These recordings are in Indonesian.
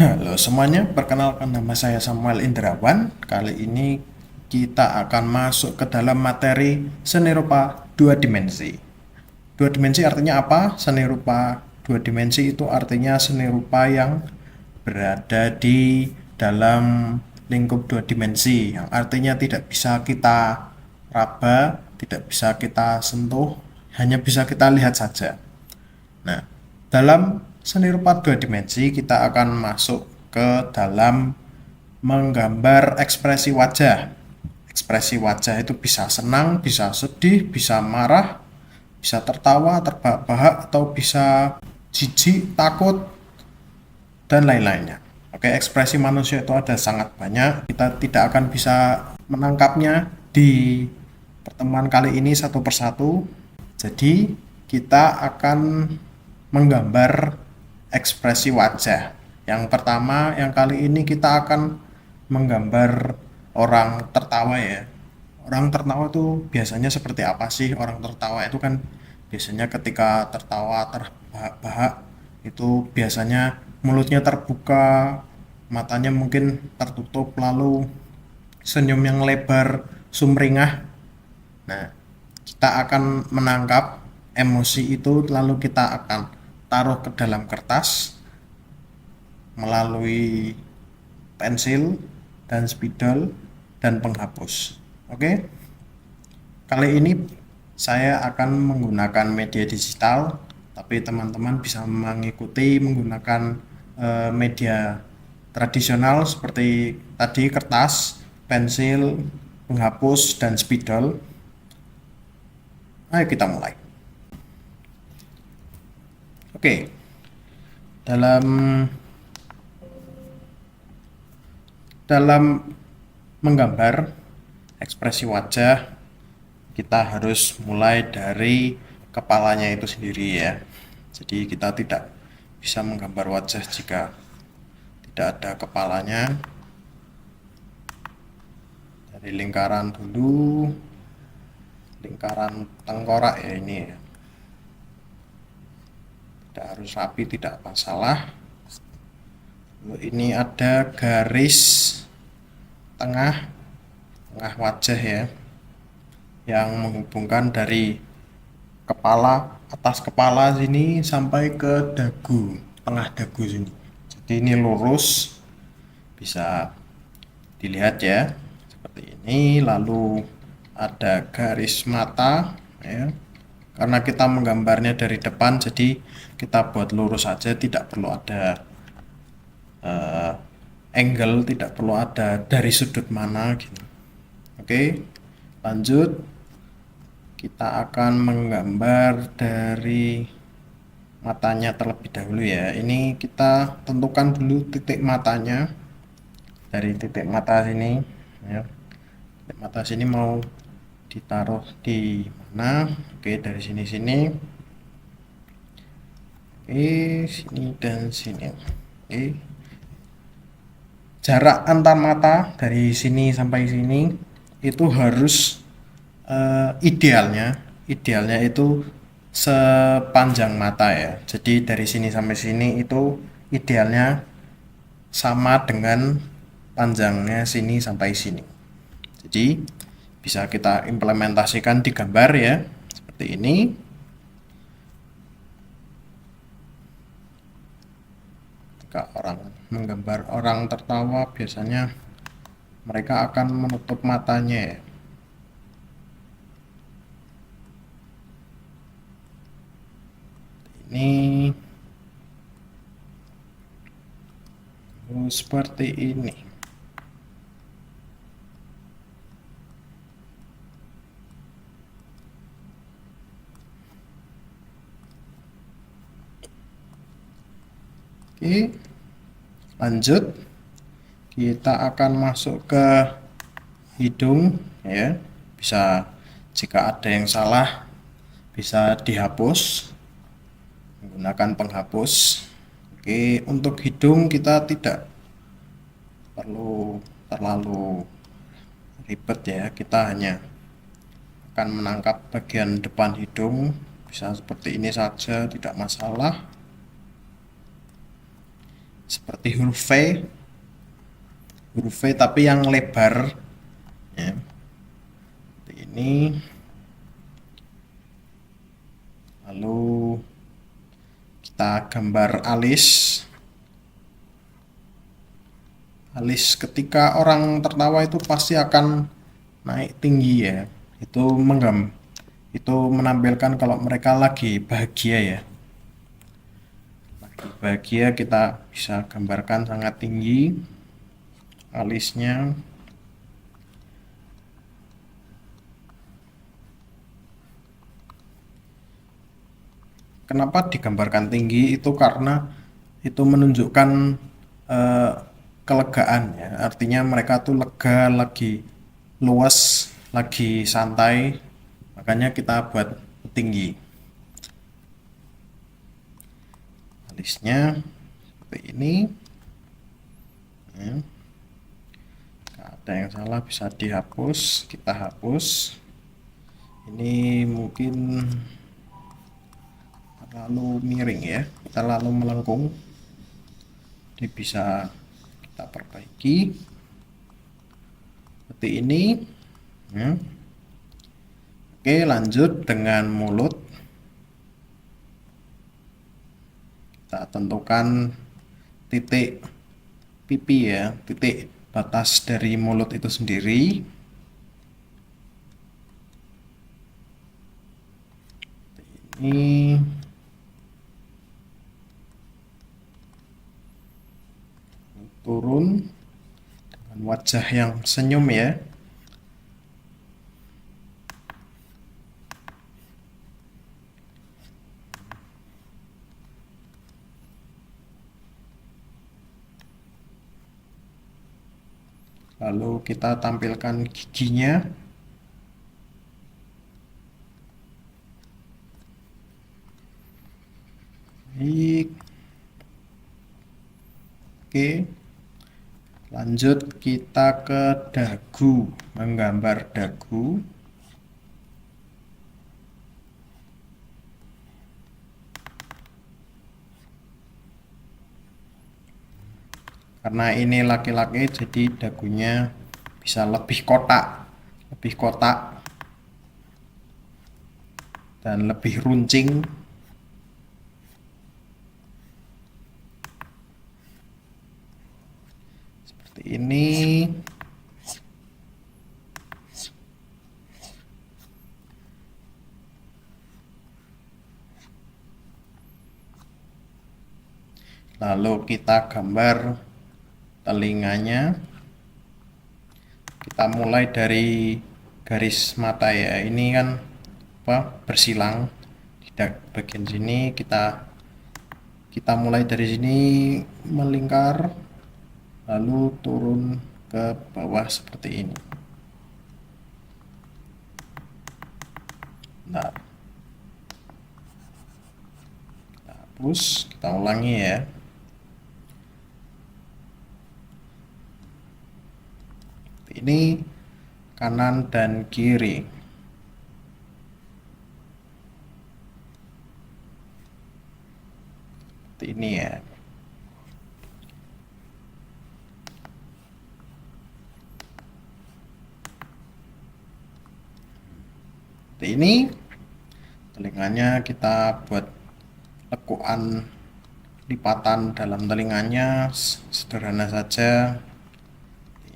Halo semuanya, perkenalkan nama saya Samuel Indrawan. Kali ini kita akan masuk ke dalam materi seni rupa dua dimensi. Dua dimensi artinya apa? Seni rupa dua dimensi itu artinya seni rupa yang berada di dalam lingkup dua dimensi, yang artinya tidak bisa kita raba, tidak bisa kita sentuh, hanya bisa kita lihat saja. Nah, dalam seni rupa dua dimensi kita akan masuk ke dalam menggambar ekspresi wajah. Ekspresi wajah itu bisa senang, bisa sedih, bisa marah, bisa tertawa, terbahak-bahak, atau bisa jijik, takut, dan lain-lainnya. Oke, ekspresi manusia itu ada sangat banyak. Kita tidak akan bisa menangkapnya di pertemuan kali ini satu persatu. Jadi, kita akan menggambar ekspresi wajah. Yang pertama, yang kali ini kita akan menggambar orang tertawa ya. Orang tertawa itu biasanya seperti apa sih? Orang tertawa itu kan biasanya ketika tertawa terbahak-bahak itu biasanya mulutnya terbuka, matanya mungkin tertutup, lalu senyum yang lebar, sumringah. Nah, kita akan menangkap emosi itu lalu kita akan taruh ke dalam kertas melalui pensil dan spidol dan penghapus. Oke, kali ini saya akan menggunakan media digital, tapi teman-teman bisa mengikuti menggunakan media tradisional seperti tadi kertas, pensil, penghapus, dan spidol. Ayo kita mulai. Oke, dalam dalam menggambar ekspresi wajah kita harus mulai dari kepalanya itu sendiri ya. Jadi kita tidak bisa menggambar wajah jika tidak ada kepalanya. Dari lingkaran dulu, lingkaran tengkorak ya ini ya. Tidak harus rapi, tidak masalah. Lalu ini ada garis tengah wajah ya, yang menghubungkan dari kepala, atas kepala sini sampai ke dagu, tengah dagu sini. Jadi ini lurus, bisa dilihat ya seperti ini. Lalu ada garis mata ya, karena kita menggambarnya dari depan jadi kita buat lurus saja, tidak perlu ada angle, tidak perlu ada dari sudut mana gitu. Oke, lanjut kita akan menggambar dari matanya terlebih dahulu ya. Ini kita tentukan dulu titik matanya. Dari titik mata sini ya. Titik mata sini mau ditaruh di mana? Oke, dari sini. Oke, sini dan sini. Oke. Jarak antar mata dari sini sampai sini itu harus idealnya itu sepanjang mata ya. Jadi dari sini sampai sini itu idealnya sama dengan panjangnya sini sampai sini. Jadi bisa kita implementasikan di gambar ya, seperti ini. Ketika orang menggambar orang tertawa, biasanya mereka akan menutup matanya ya. Ini seperti ini. Oke, lanjut kita akan masuk ke hidung ya. Bisa, jika ada yang salah bisa dihapus menggunakan penghapus. Oke, untuk hidung kita tidak perlu terlalu ribet ya, kita hanya akan menangkap bagian depan hidung, bisa seperti ini saja, tidak masalah. seperti huruf V tapi yang lebar ya. Seperti ini. Lalu kita gambar alis. Alis ketika orang tertawa itu pasti akan naik tinggi ya. Itu menampilkan kalau mereka lagi bahagia ya. Lagi bahagia kita bisa gambarkan sangat tinggi alisnya. Kenapa digambarkan tinggi? Itu karena itu menunjukkan kelegaan ya. Artinya mereka tuh lega, lagi luas, lagi santai. Makanya kita buat tinggi. Alisnya seperti ini. Ya. Ada yang salah bisa dihapus, kita hapus. Ini mungkin terlalu miring ya, terlalu melengkung. Ini bisa kita perbaiki seperti ini ya. Oke, lanjut dengan mulut. Kita tentukan titik pipi ya, titik batas dari mulut itu sendiri. Ini turun dengan wajah yang senyum ya. Lalu kita tampilkan giginya. Baik. Oke. Lanjut kita ke dagu, menggambar dagu. Karena ini laki-laki jadi dagunya bisa lebih kotak dan lebih runcing. Seperti ini. Lalu kita gambar telinganya. Kita mulai dari garis mata ya. Ini kan bersilang di bagian sini. Kita mulai dari sini melingkar lalu turun ke bawah seperti ini. Nah, kita hapus, kita ulangi ya. Ini kanan dan kiri. Seperti ini ya. Seperti ini. Telinganya kita buat lekukan lipatan dalam telinganya sederhana saja.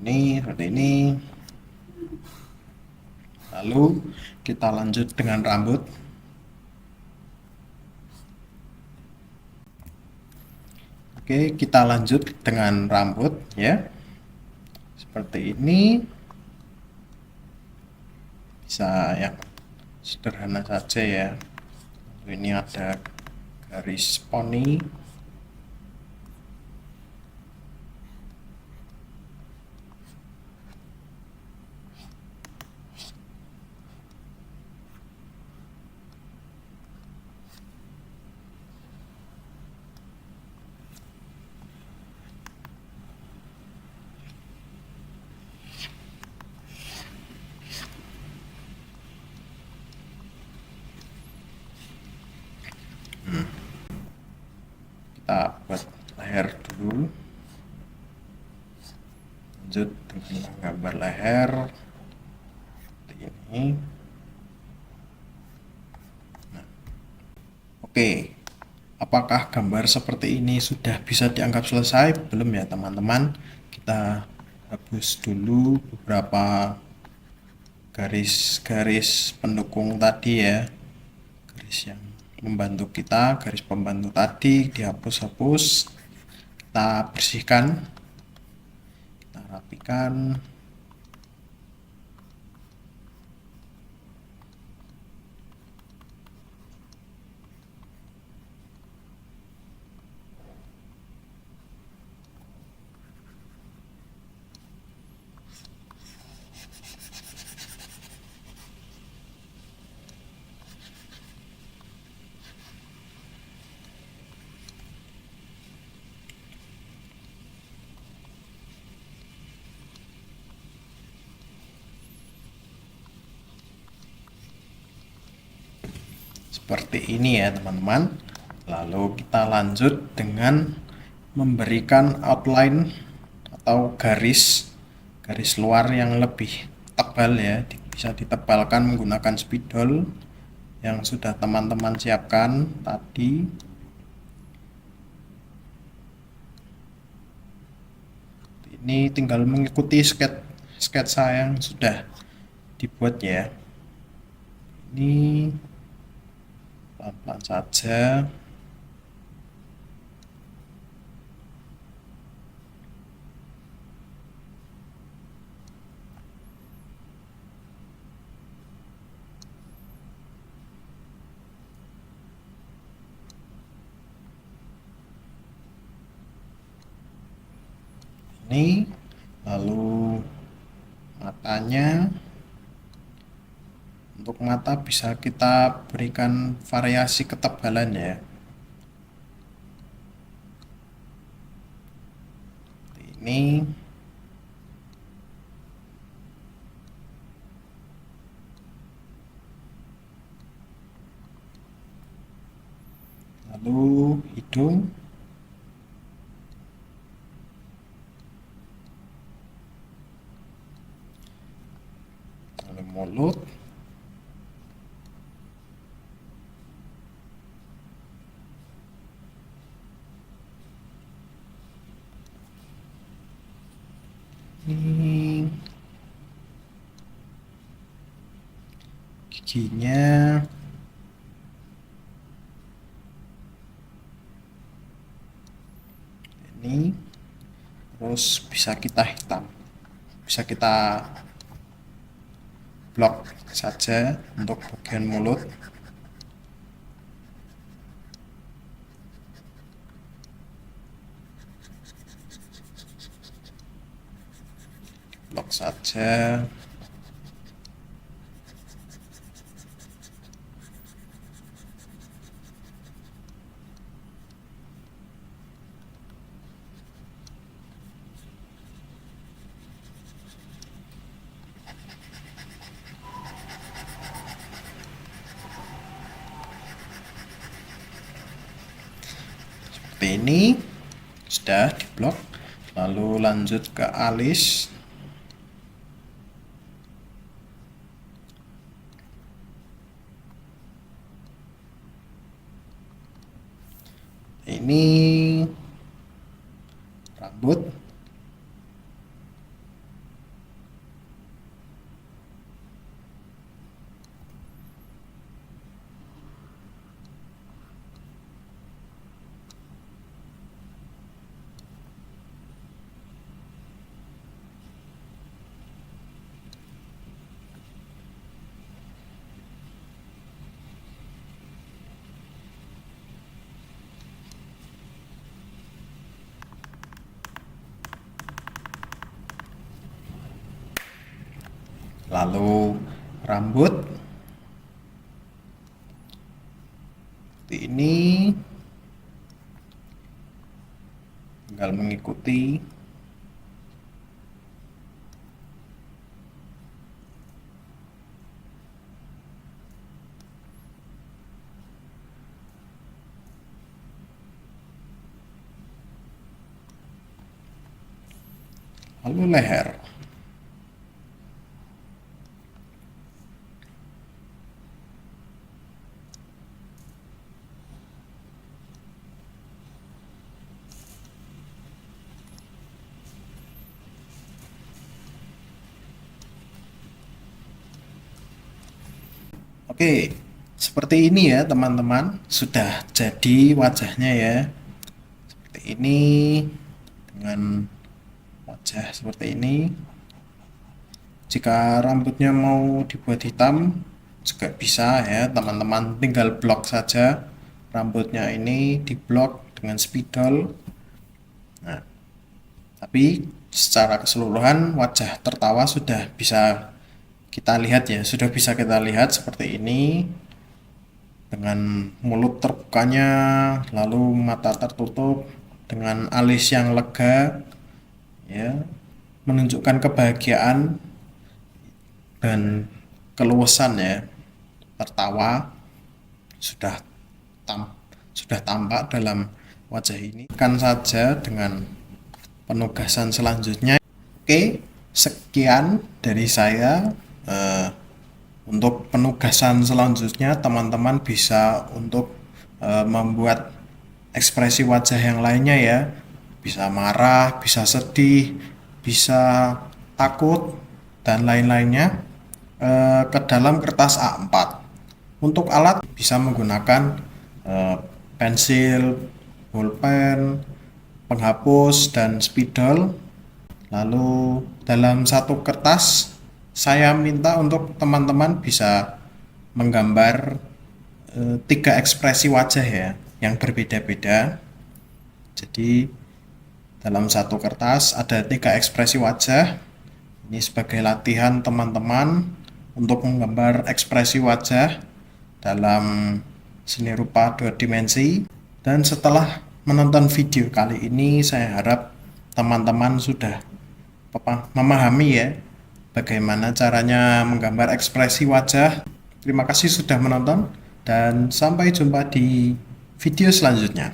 Seperti ini. Lalu kita lanjut dengan rambut. Oke, kita lanjut dengan rambut ya. Seperti ini. Bisa yang sederhana saja ya. Ini ada garis poni. Kita buat leher dulu. dulu, lanjut dengan gambar leher seperti ini. Nah, oke, apakah gambar seperti ini sudah bisa dianggap selesai? Belum ya teman-teman, kita hapus dulu beberapa garis-garis pendukung tadi ya, garis yang membantu kita, garis pembantu tadi dihapus-hapus, kita bersihkan, kita rapikan. Seperti ini ya teman-teman. Lalu kita lanjut dengan memberikan outline atau garis luar yang lebih tebal ya, bisa ditebalkan menggunakan spidol yang sudah teman-teman siapkan tadi. Ini tinggal mengikuti sketsa yang sudah dibuat ya. Ini pelan-pelan saja. Ini lalu matanya, untuk mata bisa kita berikan variasi ketebalan ya, seperti ini. Lalu hidung, lalu mulut, ini giginya, ini terus bisa kita hitam, bisa kita blok saja untuk bagian mulut. Blok saja. Seperti ini sudah diblok. Lalu lanjut ke alis. Ini rambut. Lalu rambut seperti ini, tinggal mengikuti. lalu leher. Oke, seperti ini ya teman-teman, sudah jadi wajahnya ya. Seperti ini, dengan wajah seperti ini. Jika rambutnya mau dibuat hitam juga bisa ya teman-teman, tinggal blok saja rambutnya ini, di blok dengan spidol. Nah, tapi secara keseluruhan wajah tertawa sudah bisa kita lihat ya, sudah bisa kita lihat seperti ini, dengan mulut terbukanya, lalu mata tertutup, dengan alis yang lega ya, menunjukkan kebahagiaan dan keluasan ya, tertawa sudah sudah tampak dalam wajah ini. Kan saja dengan penugasan selanjutnya. Oke, sekian dari saya. Untuk penugasan selanjutnya teman-teman bisa untuk membuat ekspresi wajah yang lainnya ya, bisa marah, bisa sedih, bisa takut dan lain-lainnya, ke dalam kertas A4. Untuk alat bisa menggunakan pensil, pulpen, penghapus dan spidol. Lalu dalam satu kertas saya minta untuk teman-teman bisa menggambar 3 ekspresi wajah ya yang berbeda-beda. Jadi dalam satu kertas ada 3 ekspresi wajah. Ini sebagai latihan teman-teman untuk menggambar ekspresi wajah dalam seni rupa 2 dimensi. Dan setelah menonton video kali ini, saya harap teman-teman sudah memahami ya bagaimana caranya menggambar ekspresi wajah. Terima kasih sudah menonton dan sampai jumpa di video selanjutnya.